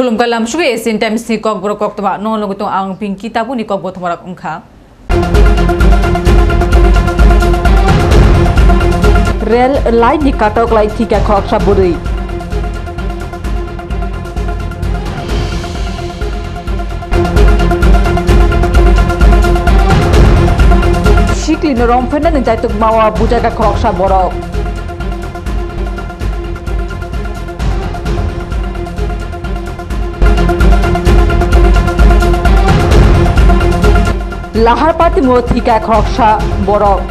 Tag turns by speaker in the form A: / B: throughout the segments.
A: Kulumkalam suwe Asian Times ni kok borok kok tama non logo tong ang pinki tabu ni kok botomarak ungka. Rel line ni katok lai tika khok saburi. Shikli norong fena ni jaituk mawa bujaga khok saborok. Lahar parti mo thika khoksa borok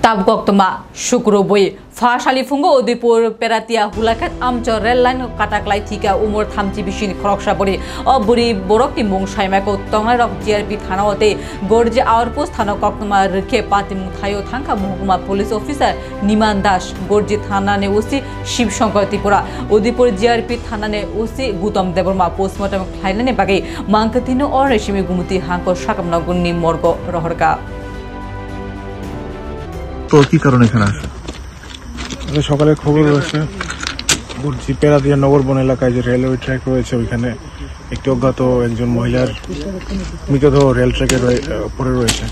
A: tabgok toma shukroboi Fashali fungo Udipur Peratia Hulakat Amcho Rail Line Kataklai Thika Umur Thamchi Bishin Khroksha Bori Buri Borokti Mung Shaimako Tongarok GRP Thanaote Gorje Outpost Thana Koktoma Rike Patim Thayo Thanka Muhuma Police Officer Niman Das Gorje Thana Ne Usi Shiv Shankar Tripura Udipur GRP Thana Ne Usi Gutam Deborma Postmortem Khlailane Bage Mankatino or Reshimi Gumuti Hanko Shakam Nagunni Morgo Rohorka
B: তো কি কারণে এখানে আসে
C: সকালে খবর রয়েছে বুরজি পেরাদিয়া নগরবন এলাকায় যে রেলওয়ে ট্র্যাক রয়েছে ওইখানে একটি অজ্ঞাত একজন মহিলার মৃতদেহ রেল ট্র্যাকের উপরে রয়েছে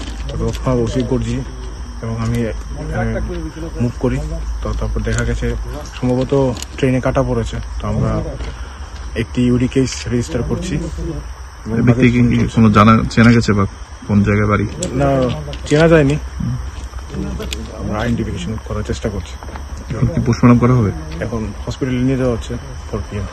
C: ওসি বুরজি এবং আমি এখানে মুভ করি তো তারপর দেখা গেছে সম্ভবত ট্রেনে কাটা পড়েছে তো আমরা একটি ইউডি কেস রেজিস্টার করছি
B: ব্যক্তি কি কোনো চেনা গেছে বা কোন জায়গায় বাড়ি
C: না চেনা যায়নি আমরা আইডেন্টিফিকেশন করার চেষ্টা করছি
B: এখন কি পোস্টমর্টম করা হবে
C: এখন হসপিটালে নিয়ে যাওয়া হচ্ছে 4 PM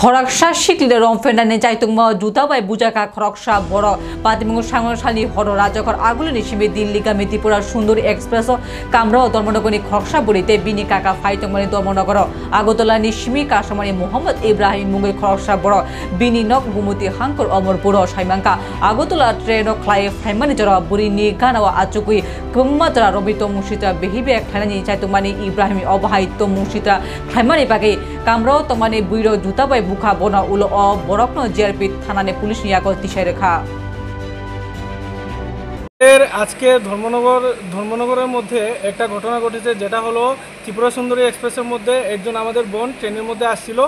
A: Khoroksa Shikli Romfenda ne Jaitungma Juta by Bujaka Khoroksa Boro Patimungu Shangshali Horo Rajakar Agulini Shibi Dilliga Metipura Sundur Expresso Kamro Dormonogoni Khoroksa Burite Bini Kaka Faitumani Dormonogoro Agotola Nishimi Kashamani Muhammad Ibrahim Mungi Khoroksa Boro Bini Nok Gumuti Hankor Omor Puro Shaimanka Agotola Treno Clay Manager Burini Kanawa Achukui Kumatra Robito Mushita Behibe Kanani Jaitumani Ibrahim Obahai to Mushita Hamani Pagi Kamro Tomani Buiro Juta by Buka Bona Ulo of Borokno GRP Thanane Police Niako Tisharekha
D: আজকে ধর্মনগরের মধ্যে একটা ঘটনা ঘটেছে যেটা হলো ত্রিপুরা সুন্দরী এক্সপ্রেসের মধ্যে একজন আমাদের বোন ট্রেনের মধ্যে আসছিল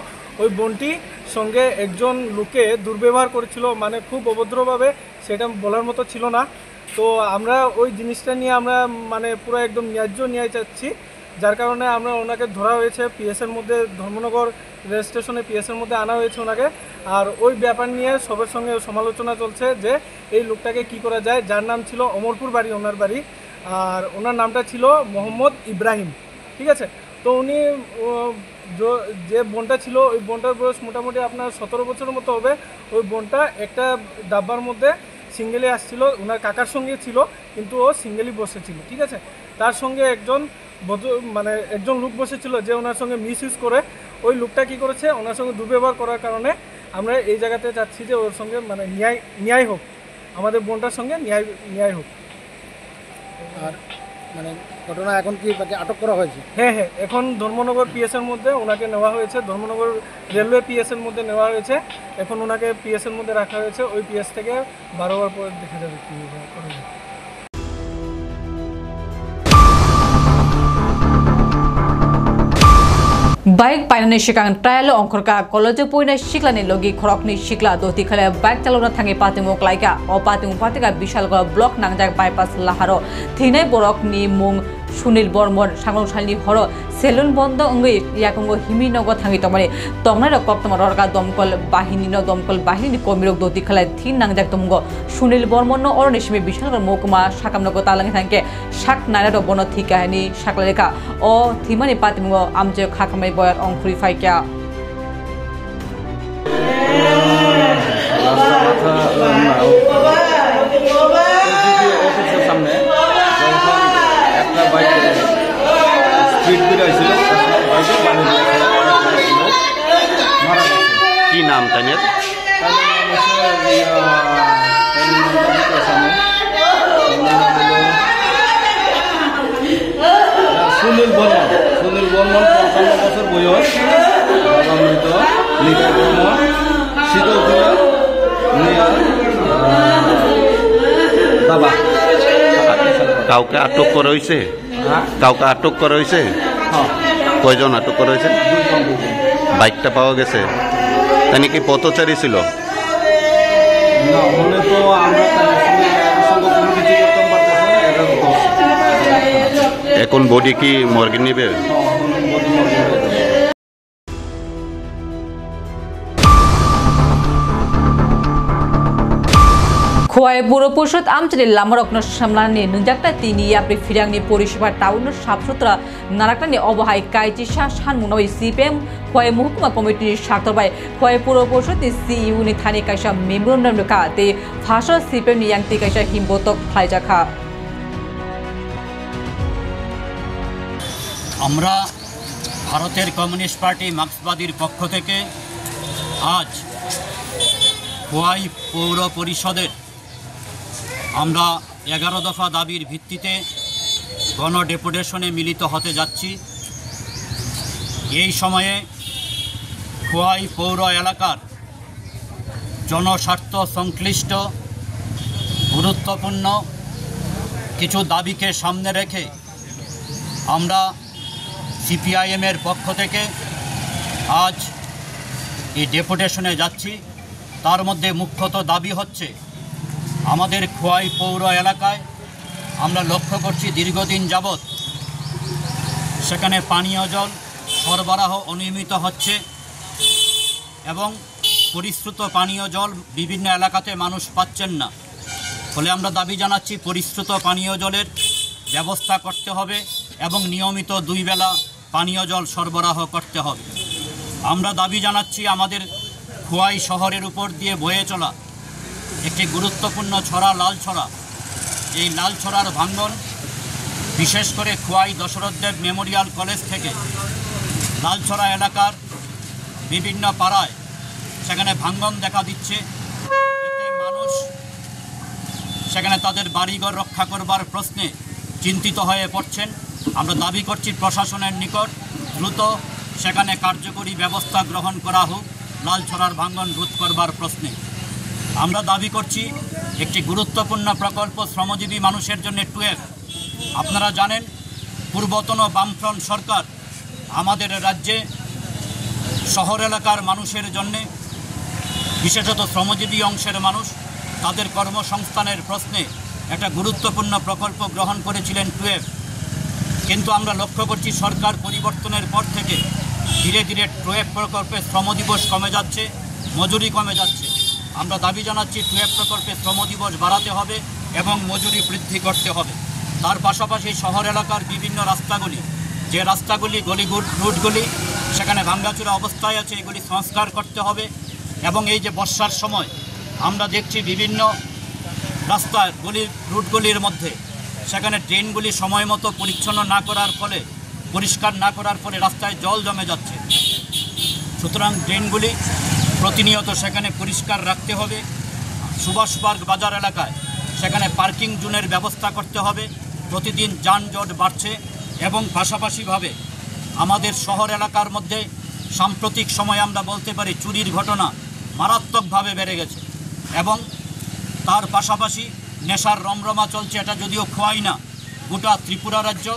D: ওই বোনটি সঙ্গে একজন লোকে দুর্ব্যবহার করেছিল মানে খুব অভদ্রভাবে সেটা বলার মতো ছিল না তো আমরা ওই জিনিসটা নিয়ে আমরা মানে পুরো একদম ন্যায্য ন্যায় চাচ্ছি যার কারণে আমরা ওনাকে ধরা হয়েছে পিএসের মধ্যে ধর্মনগর রেল স্টেশনে পিএসের মধ্যে আনা হয়েছে ওনাকে আর ওই ব্যাপার নিয়ে সবার সঙ্গে সমালোচনা চলছে যে এই লোকটাকে কি করা যায় যার নাম ছিল অমরপুর বাড়ি ওনার বাড়ি আর ওনার নামটা ছিল মোহাম্মদ ইব্রাহিম ঠিক আছে তো উনি যে বোনটা ছিল ওই বোনটার বয়স মোটামুটি আপনার 17 বছরের মতো হবে ওই বোনটা একটা ডাব্বার মধ্যে সিঙ্গেলি আসছিল ওনার কাকার সঙ্গে ছিল কিন্তু ও সিঙ্গেলি বসেছিল ঠিক আছে তার সঙ্গে একজন লোক বসেছিল যে ওনার সঙ্গে মিসইউজ করে ওই লোকটা কি করেছে ওনার সঙ্গে দুর্ব্যবহার করার কারণে আমরা এই জায়গাতে চাচ্ছি যে ওর সঙ্গে মানে ন্যায় হোক আমাদের বোনটার সঙ্গে ন্যায় হোক
E: আর মানে ঘটনা এখন কি আটক করা হয়েছে
D: হ্যাঁ এখন ধর্মনগর পিএসের মধ্যে ওনাকে নেওয়া হয়েছে ধর্মনগর রেলওয়ে পিএসের মধ্যে নেওয়া হয়েছে এখন ওনাকে পিএসের মধ্যে রাখা হয়েছে ওই পিএস থেকে 12 বার পরে দেখা যাবে কী করা যায়
A: Baik painane shikang trial ongkorka college poina shiklani logi khorokni shikla doti khale bike chalona thangi patimu klaika o patimu patika bishal go block nangjak bypass laharo thinai borok ni mung Sunil Bormor Shangshali Horo Selun Bondo Ungi Yakongo Himinogo Tangi Tomari Tomara Koptomarga Domkol Bahini no Domkol Bahini Komiro Doti Kala Thin Nangjak Tomgo Sunil Bormono or Nishmi Bishal Mokuma Shakamnogo Talang Tanke Shak Nara Bono Thikani Shakaleka o Thimani Patimu Amje Hakame Boy on Free Fika
F: কি নাম তানিয়ার
G: সুনীল বর্মন 55 বছর বয়স মৃত লিখা বর্মন শীতলকুড়া বাবা
F: কাউকে আটক করা হয়েছে?
G: হ্যাঁ
F: কাউকে আটক করা হয়েছে?
G: হ্যাঁ
F: কয়জন আটক করা হয়েছে?
G: দুজন।
F: বাইকটা পাওয়া গেছে? তাই কি পথচারী ছিল?
G: না মনে তো আমরা তার সঙ্গে কোনো কিছু করতে পারতেছি না, এটা তো
F: এখন বডি কি মর্গে নিবে?
A: খোয়াই পৌর পরিষদ আমচালি লামারকন সামলানি নুজাকটা তিনি আপনি ফিরাংনি পরিষেবা টাউন সাফসুত্রা নারাকটানি অবহাই কাইচিসা সানমুনাই সিপিএম খোয়াই মহকুমা কমিটির স্বার্থবাই খোয়াই পৌর পরিষদ সিইউ নি থানি কাইসা মেমোরেন্ডাম রেখা তে ভাষা সিপিএম নি ইয়াংতি কাইসা হিমবতক ফ্লাইজাখা।
H: আমরা ভারতের কমিউনিস্ট পার্টি মার্ক্সবাদীর পক্ষ থেকে আজ খোয়াই পৌর পরিষদের আমরা 11 দফা দাবির ভিত্তিতে গণ ডেপুটেশনে মিলিত হতে যাচ্ছি। এই সময়ে খোয়াই পৌর এলাকার জনস্বার্থ সংশ্লিষ্ট গুরুত্বপূর্ণ কিছু দাবিকে সামনে রেখে আমরা সিপিআইএমের পক্ষ থেকে আজ এই ডেপুটেশনে যাচ্ছি। তার মধ্যে মুখ্যত দাবি হচ্ছে আমাদের খোয়াই পৌর এলাকায় আমরা লক্ষ্য করছি দীর্ঘদিন যাবৎ সেখানে পানীয় জল সরবরাহ অনিয়মিত হচ্ছে এবং পরিশ্রুত পানীয় জল বিভিন্ন এলাকাতে মানুষ পাচ্ছেন না। ফলে আমরা দাবি জানাচ্ছি পরিশ্রুত পানীয় জলের ব্যবস্থা করতে হবে এবং নিয়মিত 2 বেলা পানীয় জল সরবরাহ করতে হবে। আমরা দাবি জানাচ্ছি আমাদের খোয়াই শহরের উপর দিয়ে বয়ে চলা একটি গুরুত্বপূর্ণ ছড়া লালছড়া, এই লালছড়ার ভাঙন বিশেষ করে খোয়াই দশরথদেব মেমোরিয়াল কলেজ থেকে লালছড়া এলাকার বিভিন্ন পাড়ায় সেখানে ভাঙন দেখা দিচ্ছে। এতে মানুষ সেখানে তাদের বাড়িঘর রক্ষা করবার প্রশ্নে চিন্তিত হয়ে পড়ছেন। আমরা দাবি করছি প্রশাসনের নিকট দ্রুত সেখানে কার্যকরী ব্যবস্থা গ্রহণ করা হোক লালছড়ার ভাঙন রোধ করবার প্রশ্নে। আমরা দাবি করছি একটি গুরুত্বপূর্ণ প্রকল্প শ্রমজীবী মানুষের জন্য 12। আপনারা জানেন পূর্বতন বামফ্রন্ট সরকার আমাদের রাজ্যে শহর এলাকার মানুষের জন্যে বিশেষত শ্রমজীবী অংশের মানুষ তাদের কর্মসংস্থানের প্রশ্নে একটা গুরুত্বপূর্ণ প্রকল্প গ্রহণ করেছিলেন 12। কিন্তু আমরা লক্ষ্য করছি সরকার পরিবর্তনের পর থেকে ধীরে ধীরে 12 প্রকল্পে শ্রমদিবস কমে যাচ্ছে, মজুরি কমে যাচ্ছে। আমরা দাবি জানাচ্ছি 12 প্রকল্পে শ্রমদিবস বাড়াতে হবে এবং মজুরি বৃদ্ধি করতে হবে। তার পাশাপাশি শহর এলাকার বিভিন্ন রাস্তাগুলি, যে রাস্তাগুলি রুটগুলি সেখানে ভাঙ্গাচুরা অবস্থায় আছে, এগুলি সংস্কার করতে হবে। এবং এই যে বর্ষার সময় আমরা দেখছি বিভিন্ন রাস্তার রুটগুলির মধ্যে সেখানে ট্রেনগুলি সময় মতো পরিচ্ছন্ন না করার ফলে, পরিষ্কার না করার ফলে রাস্তায় জল জমে যাচ্ছে। সুতরাং ট্রেনগুলি প্রতিনিয়ত সেখানে পরিষ্কার রাখতে হবে। সুভাষবাগ বাজার এলাকায় সেখানে পার্কিং জোনের ব্যবস্থা করতে হবে। প্রতিদিন যানজট বাড়ছে এবং পাশাপাশিভাবে আমাদের শহর এলাকার মধ্যে সাম্প্রতিক সময়ে আমরা বলতে পারি চুরির ঘটনা মারাত্মকভাবে বেড়ে গেছে এবং তার পাশাপাশি নেশার রমরমা চলছে। এটা যদিও খোয়াই না, গোটা ত্রিপুরা রাজ্য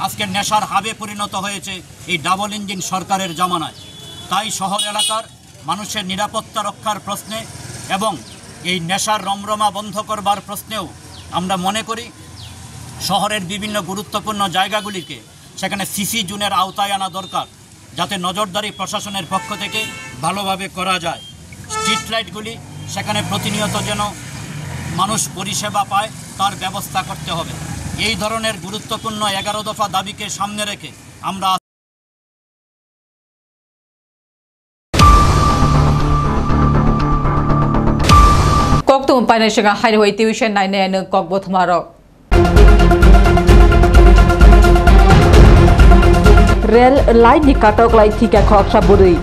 H: আজকে নেশার হাবে পরিণত হয়েছে এই ডাবল ইঞ্জিন সরকারের জামানায়। তাই শহর এলাকার মানুষের নিরাপত্তা রক্ষার প্রশ্নে এবং এই নেশার রমরমা বন্ধ করবার প্রশ্নেও আমরা মনে করি শহরের বিভিন্ন গুরুত্বপূর্ণ জায়গাগুলিকে সেখানে সিসি জোনের আওতায় আনা দরকার, যাতে নজরদারি প্রশাসনের পক্ষ থেকে ভালোভাবে করা যায়। স্ট্রিট লাইটগুলি সেখানে প্রতিনিয়ত যেন মানুষ পরিষেবা পায় তার ব্যবস্থা করতে হবে। এই ধরনের গুরুত্বপূর্ণ 11 দফা দাবিকে সামনে রেখে আমরা
A: koktum paina shiga hairi hoi tuition nai ne kok bothmarok rel light ni katok lai thika khoksa burui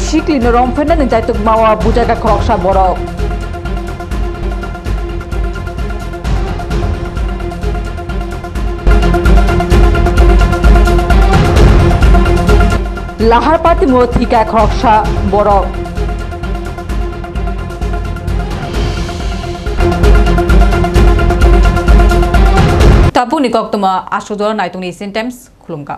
A: shikli no romphena ni jaituk mawa bujaga khoksa borok লাহার পাতিমুং থিকা খরকsa borok Tapuni koktoma asodor naitung Asian Times khulumka